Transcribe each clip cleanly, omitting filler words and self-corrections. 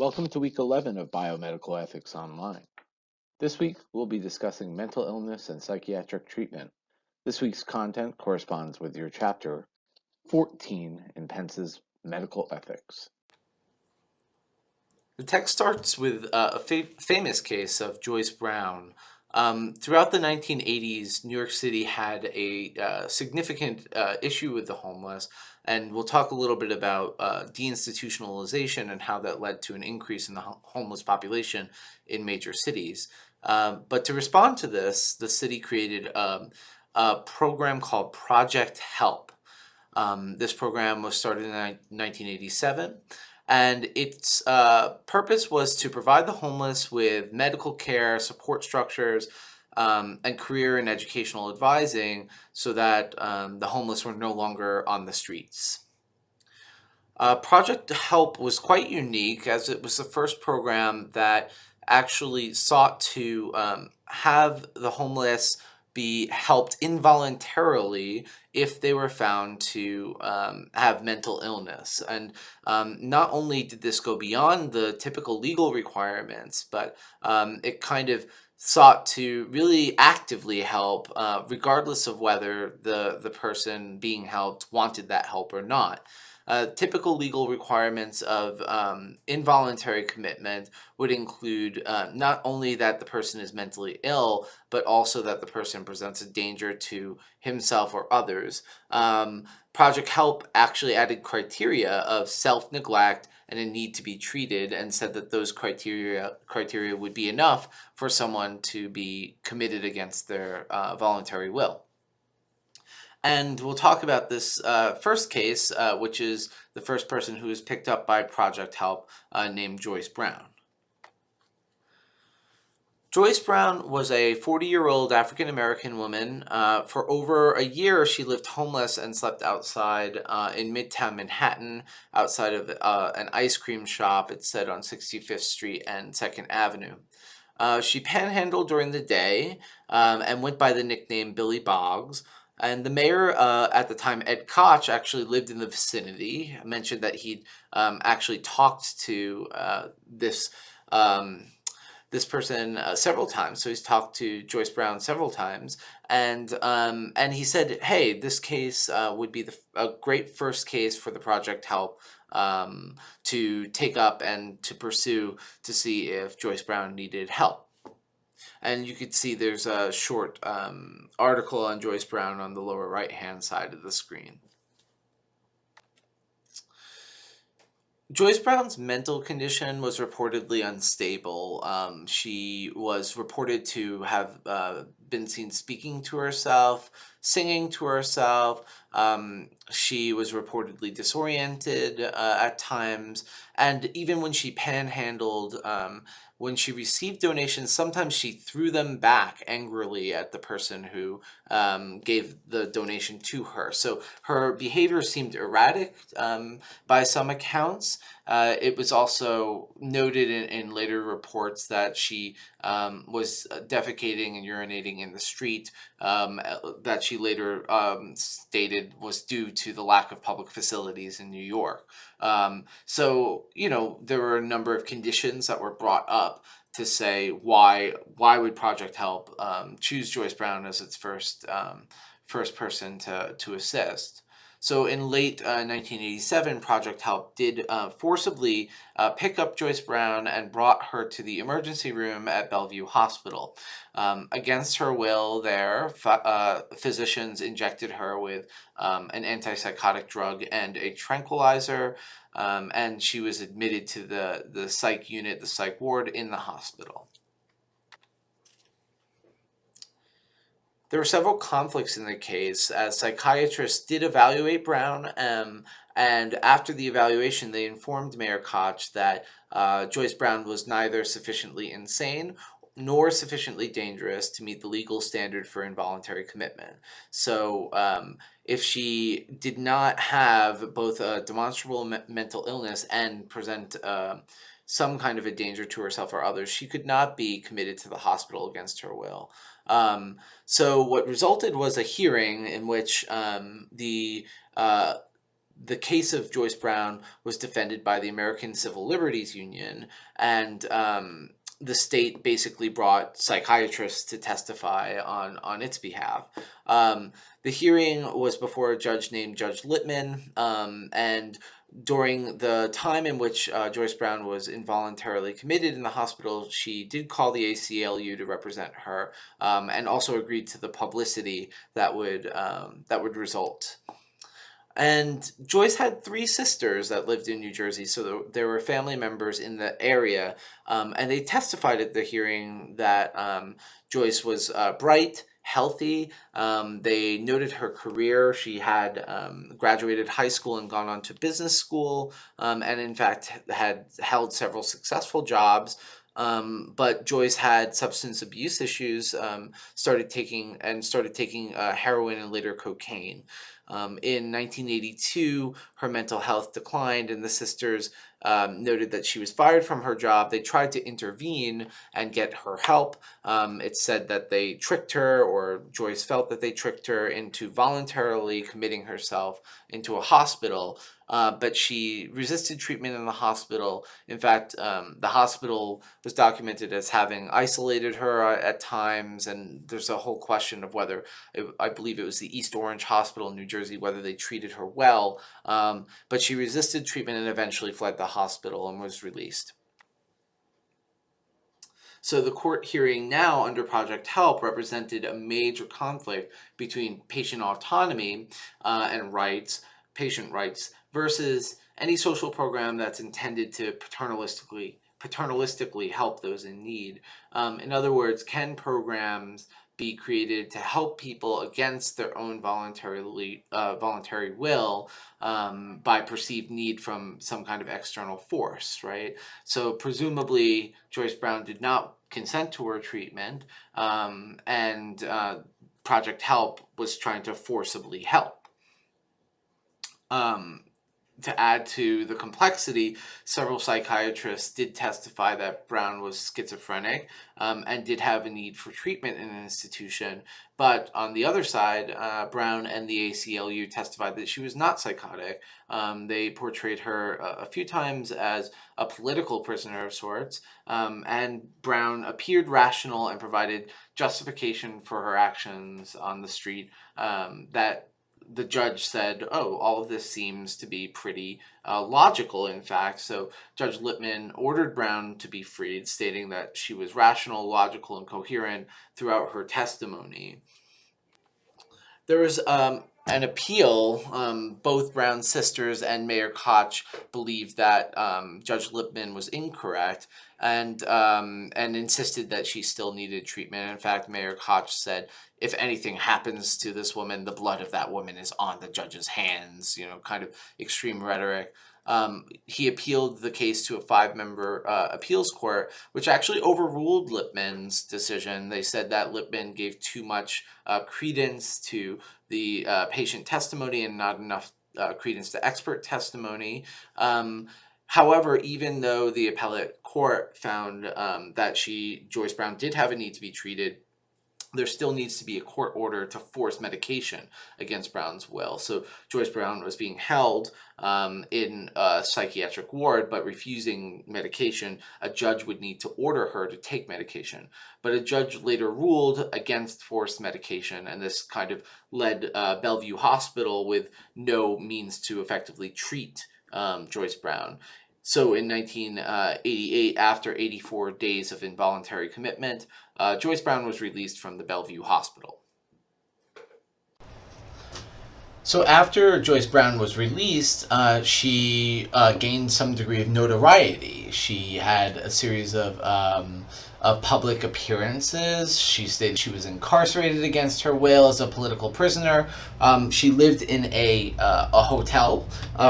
Welcome to week 11 of Biomedical Ethics Online. This week, we'll be discussing mental illness and psychiatric treatment. This week's content corresponds with your chapter 14 in Pence's Medical Ethics. The text starts with a famous case of Joyce Brown. Throughout the 1980s, New York City had a significant issue with the homeless, and we'll talk a little bit about deinstitutionalization and how that led to an increase in the homeless population in major cities. But to respond to this, the city created a program called Project Help. This program was started in 1987, and its purpose was to provide the homeless with medical care, support structures, and career and educational advising so that the homeless were no longer on the streets. Project Help was quite unique as it was the first program that actually sought to have the homeless be helped involuntarily if they were found to have mental illness. And not only did this go beyond the typical legal requirements, but it kind of sought to really actively help, regardless of whether the person being helped wanted that help or not. Typical legal requirements of involuntary commitment would include not only that the person is mentally ill, but also that the person presents a danger to himself or others. Project Help actually added criteria of self-neglect and a need to be treated, and said that those criteria would be enough for someone to be committed against their voluntary will. And we'll talk about this first case, which is the first person who was picked up by Project Help, named Joyce Brown. Joyce Brown was a 40-year-old African-American woman. For over a year, she lived homeless and slept outside in Midtown Manhattan, outside of an ice cream shop, it said, on 65th Street and 2nd Avenue. She panhandled during the day and went by the nickname Billy Boggs. And the mayor at the time, Ed Koch, actually lived in the vicinity. I mentioned that he'd actually talked to um, this person several times. So he's talked to Joyce Brown several times, and he said, "Hey, this case would be a great first case for the Project Help to take up and to pursue to see if Joyce Brown needed help." And you could see there's a short article on Joyce Brown on the lower right-hand side of the screen. Joyce Brown's mental condition was reportedly unstable. She was reported to have been seen speaking to herself, singing to herself. She was reportedly disoriented at times, and even when she panhandled, when she received donations, sometimes she threw them back angrily at the person who gave the donation to her. So her behavior seemed erratic by some accounts. It was also noted in later reports that she was defecating and urinating in the street, that she later stated was due to the lack of public facilities in New York. So, there were a number of conditions that were brought up to say why would Project Help choose Joyce Brown as its first person to assist. So in late 1987, Project Help did forcibly pick up Joyce Brown and brought her to the emergency room at Bellevue Hospital. Against her will there, physicians injected her with an antipsychotic drug and a tranquilizer, and she was admitted to the psych unit, the psych ward in the hospital. There were several conflicts in the case, as psychiatrists did evaluate Brown, and after the evaluation, they informed Mayor Koch that Joyce Brown was neither sufficiently insane nor sufficiently dangerous to meet the legal standard for involuntary commitment. So, if she did not have both a demonstrable mental illness and present some kind of a danger to herself or others, she could not be committed to the hospital against her will. So what resulted was a hearing in which the the case of Joyce Brown was defended by the American Civil Liberties Union, and the state basically brought psychiatrists to testify on its behalf. The hearing was before a judge named Judge Littman, and during the time in which Joyce Brown was involuntarily committed in the hospital, she did call the ACLU to represent her, and also agreed to the publicity that would result. And Joyce had three sisters that lived in New Jersey, so there were family members in the area, and they testified at the hearing that Joyce was bright, healthy. They noted her career. She had graduated high school and gone on to business school, and in fact had held several successful jobs. But Joyce had substance abuse issues, started taking heroin and later cocaine. In 1982, her mental health declined, and the sisters noted that she was fired from her job. They tried to intervene and get her help. It's said that they tricked her, or Joyce felt that they tricked her into voluntarily committing herself into a hospital. But she resisted treatment in the hospital. In fact, the hospital was documented as having isolated her at times, and there's a whole question of whether, I believe it was the East Orange Hospital in New Jersey, whether they treated her well. But she resisted treatment and eventually fled the hospital and was released. So the court hearing now under Project HELP represented a major conflict between patient autonomy and rights, patient rights, versus any social program that's intended to paternalistically help those in need. In other words, can programs be created to help people against their own voluntary will, by perceived need from some kind of external force, right? So presumably Joyce Brown did not consent to her treatment, and Project HELP was trying to forcibly help. To add to the complexity, several psychiatrists did testify that Brown was schizophrenic, and did have a need for treatment in an institution. But on the other side, Brown and the ACLU testified that she was not psychotic. They portrayed her a few times as a political prisoner of sorts, and Brown appeared rational and provided justification for her actions on the street, that the judge said, oh, all of this seems to be pretty logical, in fact. So Judge Littman ordered Brown to be freed, stating that she was rational, logical, and coherent throughout her testimony. There was an appeal. Both Brown's sisters and Mayor Koch believed that Judge Lippman was incorrect, and insisted that she still needed treatment. In fact, Mayor Koch said, if anything happens to this woman, the blood of that woman is on the judge's hands, kind of extreme rhetoric. He appealed the case to a 5-member appeals court, which actually overruled Lippman's decision. They said that Lippman gave too much credence to the patient testimony and not enough credence to expert testimony. However, even though the appellate court found that Joyce Brown did have a need to be treated, there still needs to be a court order to force medication against Brown's will. So Joyce Brown was being held in a psychiatric ward, but refusing medication. A judge would need to order her to take medication. But a judge later ruled against forced medication, and this kind of led Bellevue Hospital with no means to effectively treat Joyce Brown. So in 1988, after 84 days of involuntary commitment, Joyce Brown was released from the Bellevue Hospital. So after Joyce Brown was released, she gained some degree of notoriety. She had a series of public appearances. She stated she was incarcerated against her will as a political prisoner. She lived in a hotel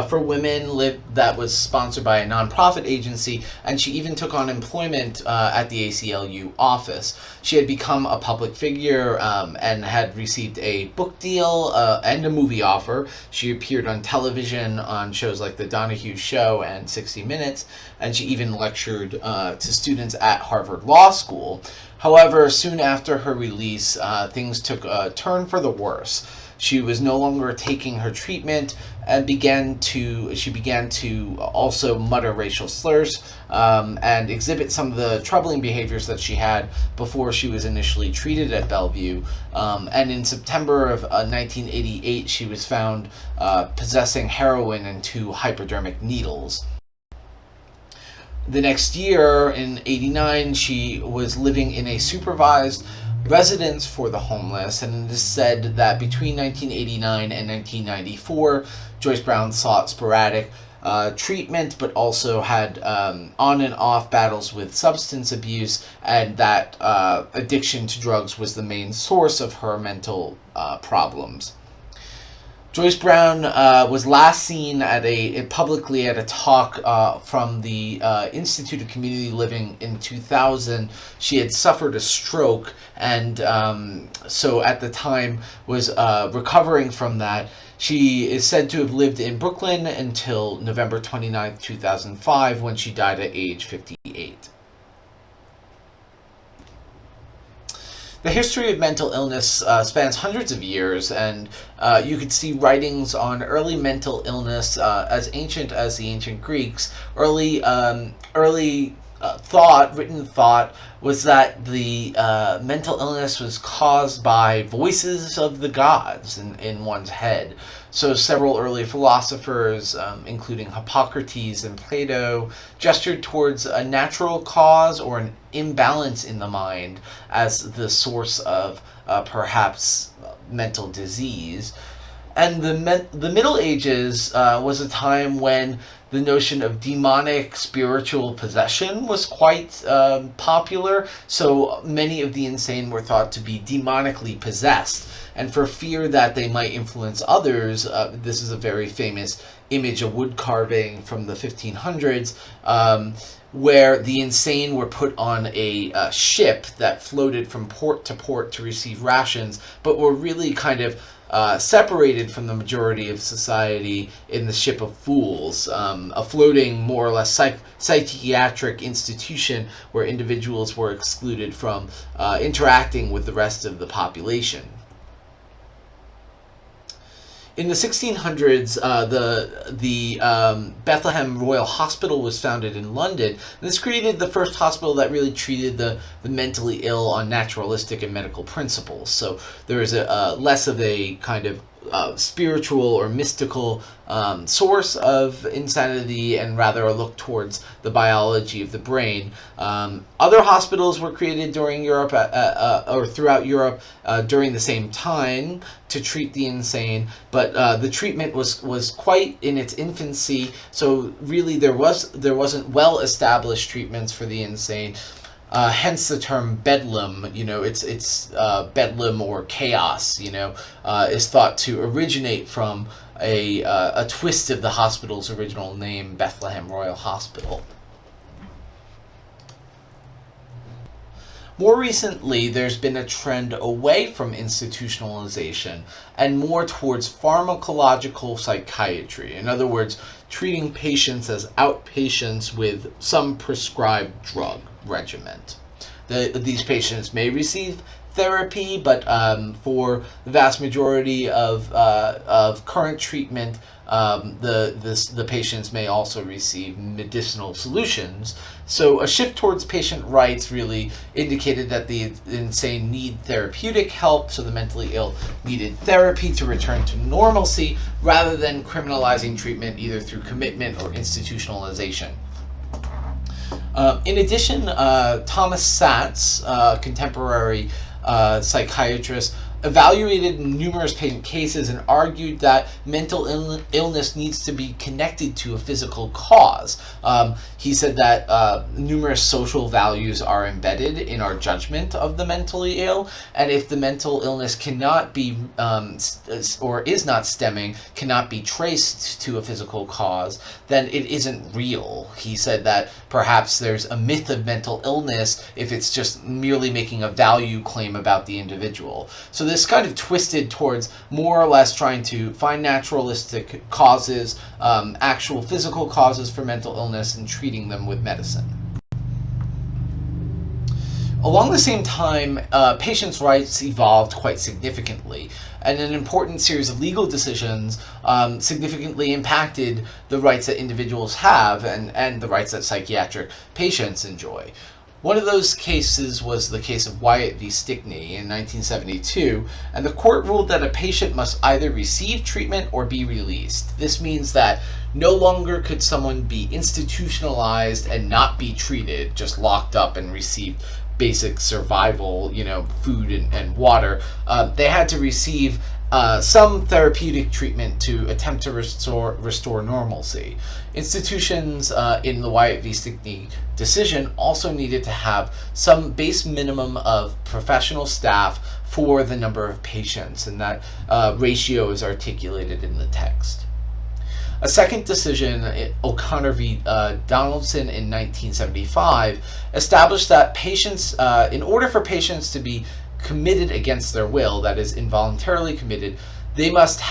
for women that was sponsored by a nonprofit agency, and she even took on employment at the ACLU office. She had become a public figure and had received a book deal and a movie offer. She appeared on television on shows like The Donahue Show and 60 Minutes, and she even lectured to students at Harvard Law School. However, soon after her release, things took a turn for the worse. She was no longer taking her treatment and began to also mutter racial slurs and exhibit some of the troubling behaviors that she had before she was initially treated at Bellevue. And in September of 1988, she was found possessing heroin and 2 hypodermic needles. The next year, in '89, she was living in a supervised residence for the homeless, and it is said that between 1989 and 1994, Joyce Brown sought sporadic treatment, but also had on and off battles with substance abuse, and that addiction to drugs was the main source of her mental problems. Joyce Brown was last seen publicly at a talk from the Institute of Community Living in 2000. She had suffered a stroke, and so at the time was recovering from that. She is said to have lived in Brooklyn until November 29th, 2005, when she died at age 58. The history of mental illness spans hundreds of years, and you could see writings on early mental illness as ancient as the ancient Greeks. Early written thought, was that the mental illness was caused by voices of the gods in one's head. So several early philosophers, including Hippocrates and Plato, gestured towards a natural cause or an imbalance in the mind as the source of perhaps mental disease. And the Middle Ages was a time when the notion of demonic spiritual possession was quite popular. So many of the insane were thought to be demonically possessed. And for fear that they might influence others, this is a very famous image, a wood carving from the 1500s, where the insane were put on a ship that floated from port to port to receive rations, but were really kind of separated from the majority of society in the Ship of Fools, a floating, more or less psychiatric institution where individuals were excluded from interacting with the rest of the population. In the 1600s, the Bethlehem Royal Hospital was founded in London. This created the first hospital that really treated the mentally ill on naturalistic and medical principles. So there is a less of a kind of spiritual or mystical source of insanity, and rather a look towards the biology of the brain. Other hospitals were created during Europe or throughout Europe during the same time to treat the insane, but the treatment was quite in its infancy. So really, there wasn't well established treatments for the insane. Hence the term bedlam. It's bedlam or chaos. Is thought to originate from a twist of the hospital's original name, Bethlehem Royal Hospital. More recently, there's been a trend away from institutionalization and more towards pharmacological psychiatry. In other words, treating patients as outpatients with some prescribed drug regimen. These patients may receive therapy, but for the vast majority of current treatment, the patients may also receive medicinal solutions. So a shift towards patient rights really indicated that the insane need therapeutic help, so the mentally ill needed therapy to return to normalcy, rather than criminalizing treatment either through commitment or institutionalization. In addition, Thomas Satz, contemporary psychiatrist, evaluated numerous patient cases and argued that mental illness needs to be connected to a physical cause. He said that numerous social values are embedded in our judgment of the mentally ill, and if the mental illness cannot be, or is not stemming, cannot be traced to a physical cause, then it isn't real. He said that perhaps there's a myth of mental illness if it's just merely making a value claim about the individual. So this kind of twisted towards more or less trying to find naturalistic causes, actual physical causes for mental illness, and treating them with medicine. Along the same time, patients' rights evolved quite significantly, and an important series of legal decisions significantly impacted the rights that individuals have and the rights that psychiatric patients enjoy. One of those cases was the case of Wyatt v. Stickney in 1972, and the court ruled that a patient must either receive treatment or be released. This means that no longer could someone be institutionalized and not be treated, just locked up and receive basic survival, food and water. They had to receive some therapeutic treatment to attempt to restore normalcy. Institutions in the Wyatt v. Stickney decision also needed to have some base minimum of professional staff for the number of patients, and that ratio is articulated in the text. A second decision, O'Connor v. Donaldson in 1975, established that patients, in order for patients to be committed against their will, that is, involuntarily committed, they must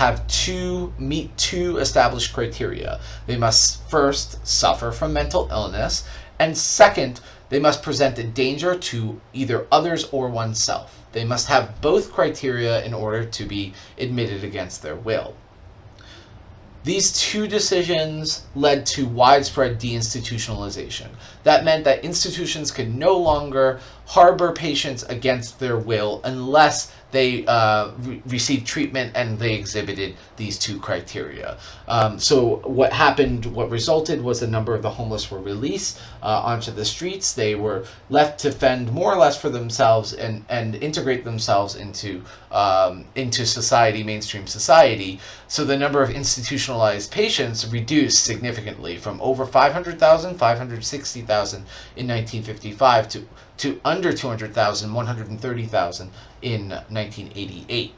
meet two established criteria. They must first suffer from mental illness, and second, they must present a danger to either others or oneself. They must have both criteria in order to be admitted against their will. These two decisions led to widespread deinstitutionalization. That meant that institutions could no longer harbor patients against their will unless they received treatment and they exhibited these two criteria. So what resulted was a number of the homeless were released onto the streets. They were left to fend more or less for themselves and integrate themselves into society, mainstream society. So the number of institutionalized patients reduced significantly from over 500,000, 560,000 in 1955 to under 200,000, 130,000 in 1988.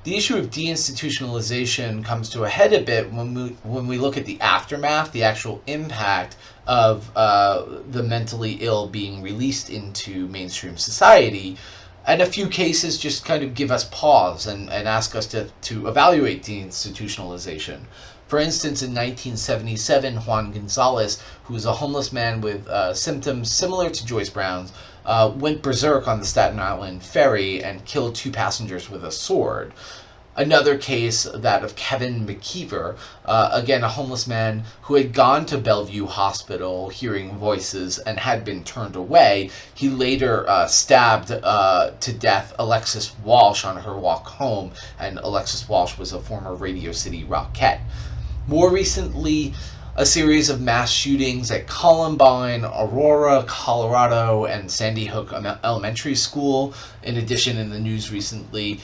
The issue of deinstitutionalization comes to a head a bit when we look at the aftermath, the actual impact of the mentally ill being released into mainstream society. And a few cases just kind of give us pause and ask us to evaluate deinstitutionalization. For instance, in 1977, Juan Gonzalez, who was a homeless man with symptoms similar to Joyce Brown's, went berserk on the Staten Island ferry and killed two passengers with a sword. Another case, that of Kevin McKeever, again a homeless man who had gone to Bellevue Hospital hearing voices and had been turned away. He later stabbed to death Alexis Walsh on her walk home, and Alexis Walsh was a former Radio City Rockette. More recently, a series of mass shootings at Columbine, Aurora, Colorado, and Sandy Hook Elementary School. In addition, in the news recently,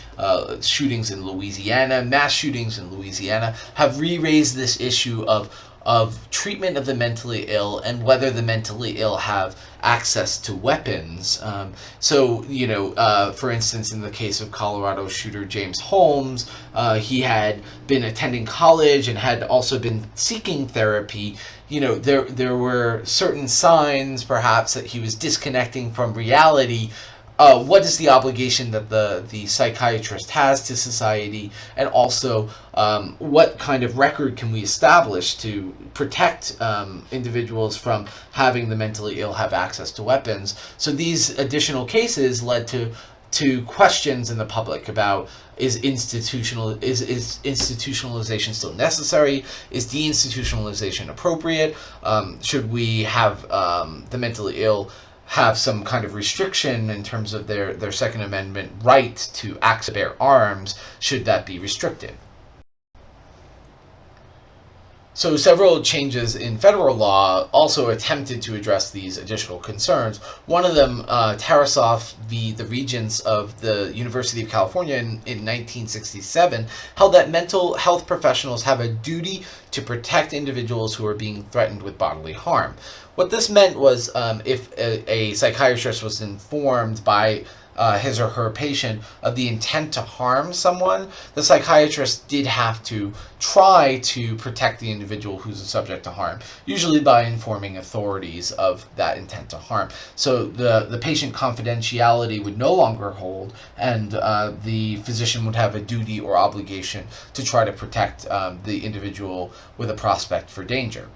shootings in Louisiana, mass shootings in Louisiana, have re-raised this issue of treatment of the mentally ill and whether the mentally ill have access to weapons. For instance, in the case of Colorado shooter James Holmes, he had been attending college and had also been seeking therapy. There were certain signs, perhaps, that he was disconnecting from reality. What is the obligation that the psychiatrist has to society, and also what kind of record can we establish to protect individuals from having the mentally ill have access to weapons? So these additional cases led to questions in the public about is institutionalization still necessary? Is deinstitutionalization appropriate? Should we have the mentally ill have some kind of restriction in terms of their Second Amendment right to access bear arms? Should that be restricted? So several changes in federal law also attempted to address these additional concerns. One of them, Tarasoff v. the Regents of the University of California in 1967, held that mental health professionals have a duty to protect individuals who are being threatened with bodily harm. What this meant was if a psychiatrist was informed by his or her patient of the intent to harm someone, the psychiatrist did have to try to protect the individual who's subject to harm, usually by informing authorities of that intent to harm. So the patient confidentiality would no longer hold, and the physician would have a duty or obligation to try to protect the individual with a prospect for danger.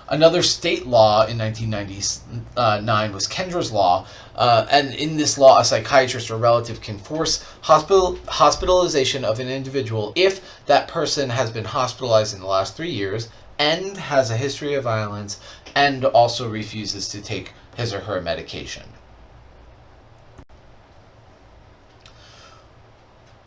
Another state law in 1999 was Kendra's Law, and in this law, a psychiatrist or relative can force hospitalization of an individual if that person has been hospitalized in the last 3 years and has a history of violence and also refuses to take his or her medication.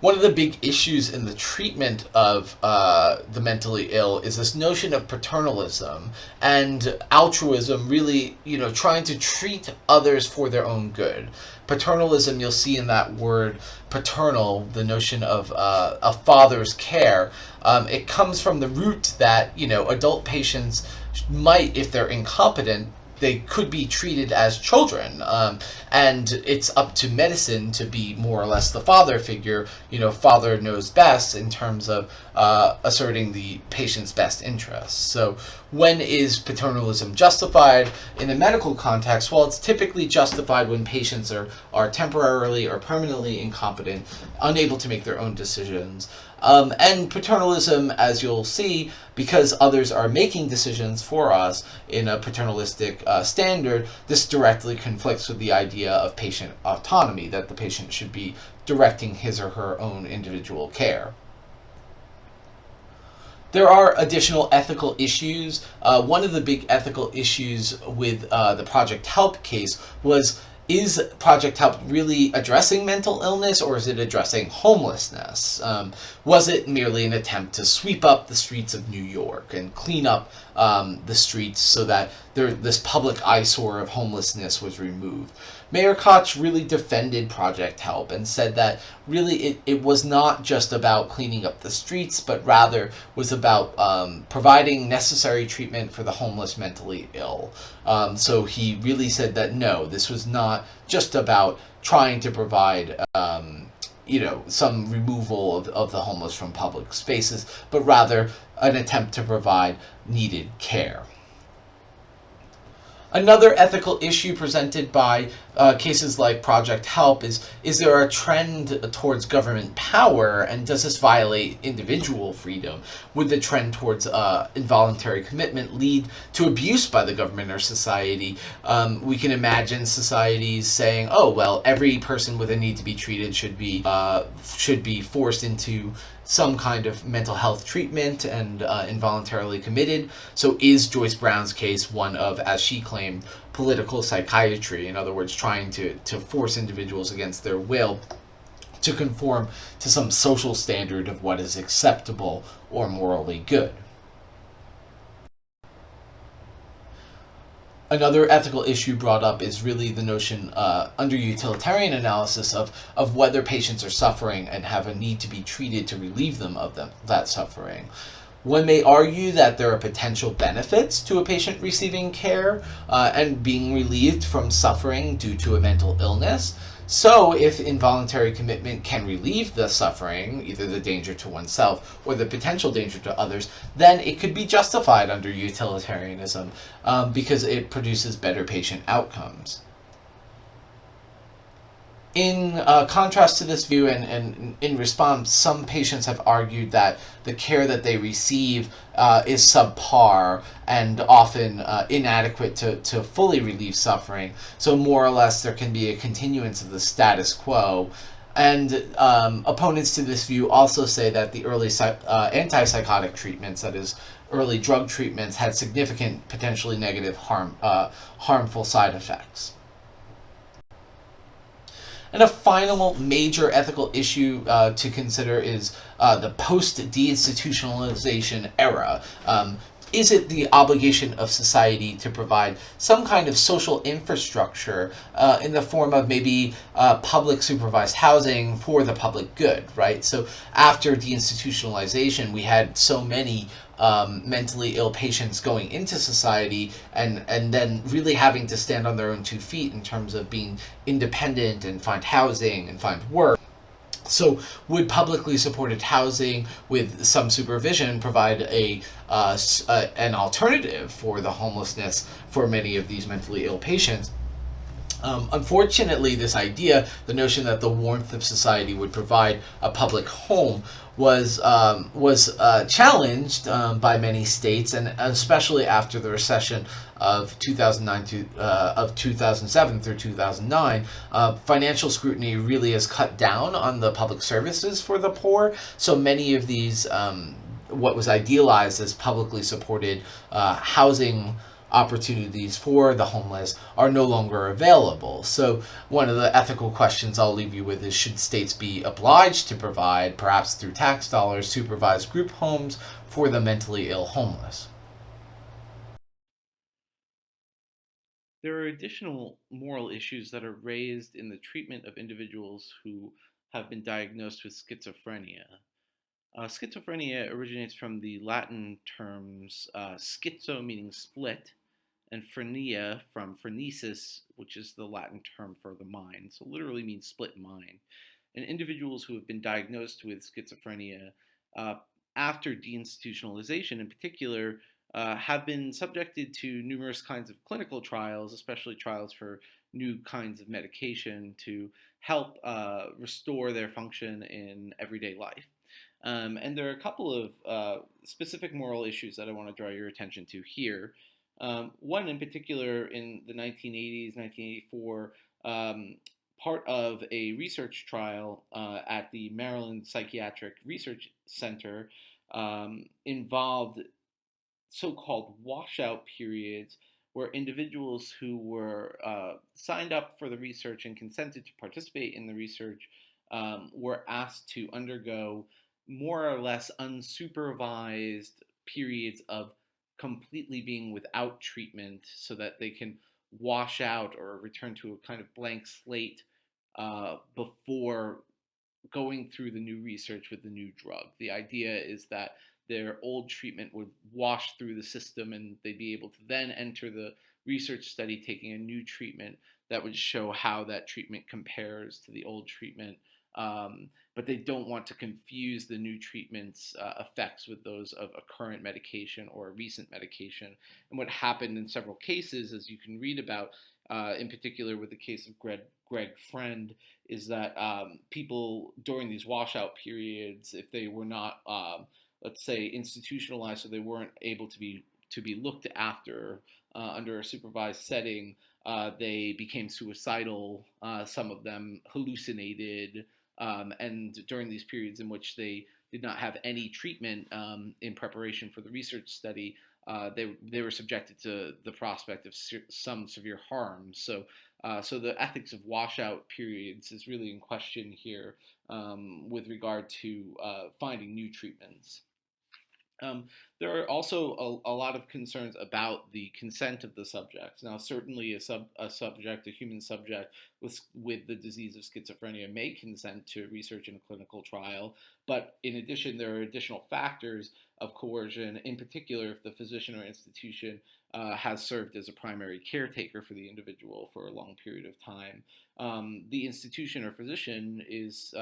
One of the big issues in the treatment of the mentally ill is this notion of paternalism and altruism, really, trying to treat others for their own good. Paternalism, you'll see in that word paternal, the notion of a father's care. It comes from the root that, adult patients might, if they're incompetent, they could be treated as children, and it's up to medicine to be more or less the father figure. Father knows best in terms of asserting the patient's best interests. So when is paternalism justified in the medical context? Well, it's typically justified when patients are temporarily or permanently incompetent, unable to make their own decisions. And paternalism, as you'll see, because others are making decisions for us in a paternalistic standard, this directly conflicts with the idea of patient autonomy, that the patient should be directing his or her own individual care. There are additional ethical issues. One of the big ethical issues with the Project Help case was, is Project Help really addressing mental illness, or is it addressing homelessness? Was it merely an attempt to sweep up the streets of New York and clean up the streets so that this public eyesore of homelessness was removed? Mayor Koch really defended Project Help and said that really it was not just about cleaning up the streets, but rather was about providing necessary treatment for the homeless mentally ill. So he really said that no, this was not just about trying to provide some removal of the homeless from public spaces, but rather an attempt to provide needed care. Another ethical issue presented by cases like Project Help is there a trend towards government power, and does this violate individual freedom? Would the trend towards involuntary commitment lead to abuse by the government or society? We can imagine societies saying, oh, well, every person with a need to be treated should be forced into some kind of mental health treatment and involuntarily committed. So is Joyce Brown's case one of, as she claimed, political psychiatry? In other words, trying to force individuals against their will to conform to some social standard of what is acceptable or morally good. Another ethical issue brought up is really the notion under utilitarian analysis of whether patients are suffering and have a need to be treated to relieve them of that suffering. One may argue that there are potential benefits to a patient receiving care and being relieved from suffering due to a mental illness. So if involuntary commitment can relieve the suffering, either the danger to oneself or the potential danger to others, then it could be justified under utilitarianism because it produces better patient outcomes. In contrast to this view, and in response, some patients have argued that the care that they receive is subpar and often inadequate to fully relieve suffering. So more or less there can be a continuance of the status quo. And opponents to this view also say that the early antipsychotic treatments, that is, early drug treatments, had significant, potentially negative harmful side effects. And a final major ethical issue to consider is the post-deinstitutionalization era. Is it the obligation of society to provide some kind of social infrastructure in the form of maybe public supervised housing for the public good, right? So after deinstitutionalization, we had so many mentally ill patients going into society and then really having to stand on their own 2 feet in terms of being independent and find housing and find work. So would publicly supported housing with some supervision provide an alternative for the homelessness for many of these mentally ill patients? Unfortunately, this idea, the notion that the warmth of society would provide a public home, was challenged by many states, and especially after the recession of 2009 to of 2007 through 2009, financial scrutiny really has cut down on the public services for the poor. So many of these what was idealized as publicly supported housing opportunities for the homeless are no longer available. So, one of the ethical questions I'll leave you with is, should states be obliged to provide, perhaps through tax dollars, supervised group homes for the mentally ill homeless? There are additional moral issues that are raised in the treatment of individuals who have been diagnosed with schizophrenia. Schizophrenia originates from the Latin terms schizo, meaning split, and phrenia from phrenesis, which is the Latin term for the mind. So literally means split mind. And individuals who have been diagnosed with schizophrenia uh, after deinstitutionalization, in particular, have been subjected to numerous kinds of clinical trials, especially trials for new kinds of medication to help restore their function in everyday life. And there are a couple of specific moral issues that I want to draw your attention to here. One in particular, in the 1980s, 1984, part of a research trial at the Maryland Psychiatric Research Center involved so-called washout periods where individuals who were signed up for the research and consented to participate in the research were asked to undergo more or less unsupervised periods of completely being without treatment so that they can wash out or return to a kind of blank slate before going through the new research with the new drug. The idea is that their old treatment would wash through the system and they'd be able to then enter the research study taking a new treatment that would show how that treatment compares to the old treatment. But they don't want to confuse the new treatment's effects with those of a current medication or a recent medication. And what happened in several cases, as you can read about, in particular with the case of Greg Friend, is that people during these washout periods, if they were not, let's say, institutionalized, so they weren't able to be looked after under a supervised setting, they became suicidal. Some of them hallucinated, and during these periods in which they did not have any treatment in preparation for the research study, they were subjected to the prospect of some severe harm. So the ethics of washout periods is really in question here with regard to finding new treatments. Um, there are also a lot of concerns about the consent of the subjects. Now, certainly a subject, a human subject with the disease of schizophrenia may consent to research in a clinical trial, but in addition, there are additional factors of coercion, in particular if the physician or institution has served as a primary caretaker for the individual for a long period of time. The institution or physician is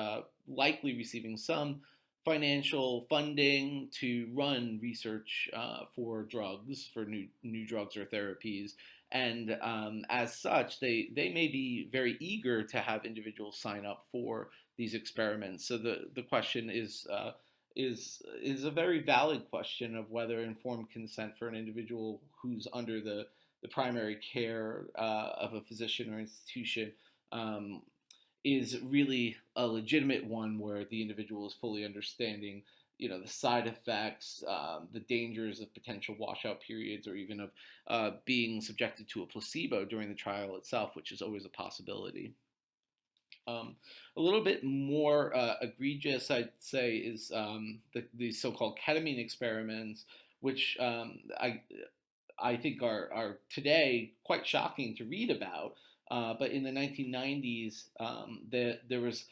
likely receiving some financial funding to run research for drugs, for new drugs or therapies. And as such, they may be very eager to have individuals sign up for these experiments. So the question is a very valid question of whether informed consent for an individual who's under the primary care of a physician or institution um, is really a legitimate one where the individual is fully understanding, the side effects, the dangers of potential washout periods, or even of being subjected to a placebo during the trial itself, which is always a possibility. Um, a little bit more egregious, I'd say, is the so-called ketamine experiments, which I think are today quite shocking to read about. But in the 1990s, there was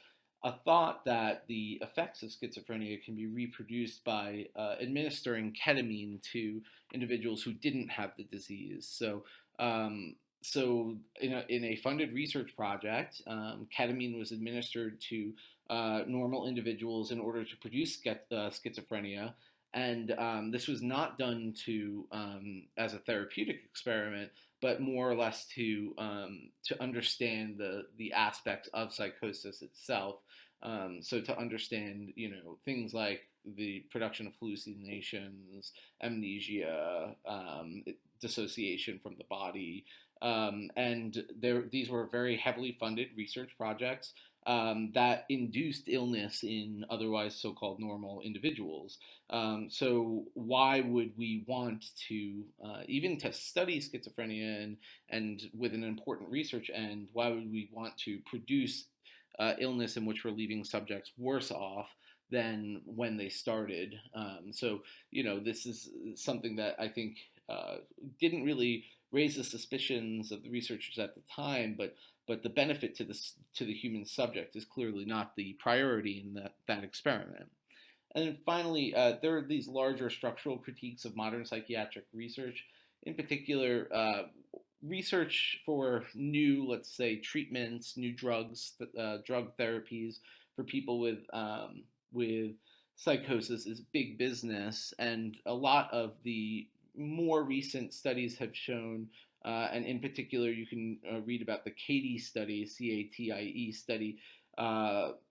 a thought that the effects of schizophrenia can be reproduced by administering ketamine to individuals who didn't have the disease. So in a funded research project, ketamine was administered to normal individuals in order to produce schizophrenia, And this was not done to as a therapeutic experiment, but more or less to understand the aspects of psychosis itself. So to understand, things like the production of hallucinations, amnesia, dissociation from the body, and these were very heavily funded research projects that induced illness in otherwise so-called normal individuals. So why would we want to even to study schizophrenia and with an important research end? Why would we want to produce illness in which we're leaving subjects worse off than when they started? So this is something that I think didn't really raise the suspicions of the researchers at the time, but the benefit to the human subject is clearly not the priority in that experiment. And then finally, there are these larger structural critiques of modern psychiatric research. In particular, research for new, let's say, treatments, new drugs, drug therapies for people with psychosis is big business, and a lot of the more recent studies have shown, and in particular, you can read about the CATIE study, CATIE study,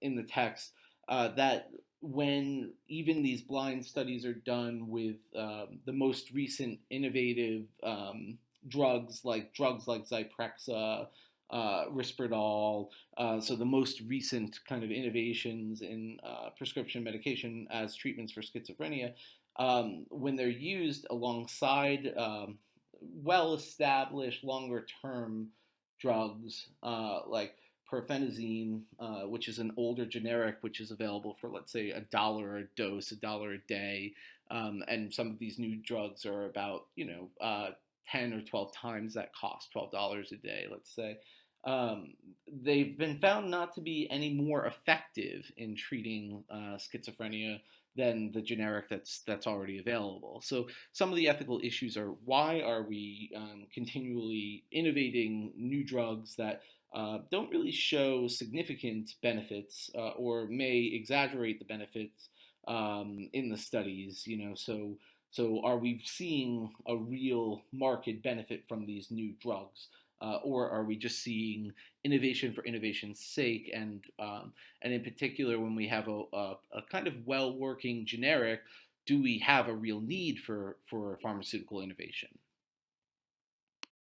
in the text, that when even these blind studies are done with the most recent innovative drugs like Zyprexa, Risperdal, so the most recent kind of innovations in prescription medication as treatments for schizophrenia, when they're used alongside well-established longer-term drugs like perfenazine, which is an older generic, which is available for, let's say, $1 a dose, $1 a day, and some of these new drugs are about 10 or 12 times that cost, $12 a day, let's say. They've been found not to be any more effective in treating schizophrenia than the generic that's already available. So some of the ethical issues are, why are we continually innovating new drugs that don't really show significant benefits or may exaggerate the benefits in the studies? So are we seeing a real market benefit from these new drugs? Or are we just seeing innovation for innovation's sake? And in particular, when we have a kind of well-working generic, do we have a real need for pharmaceutical innovation?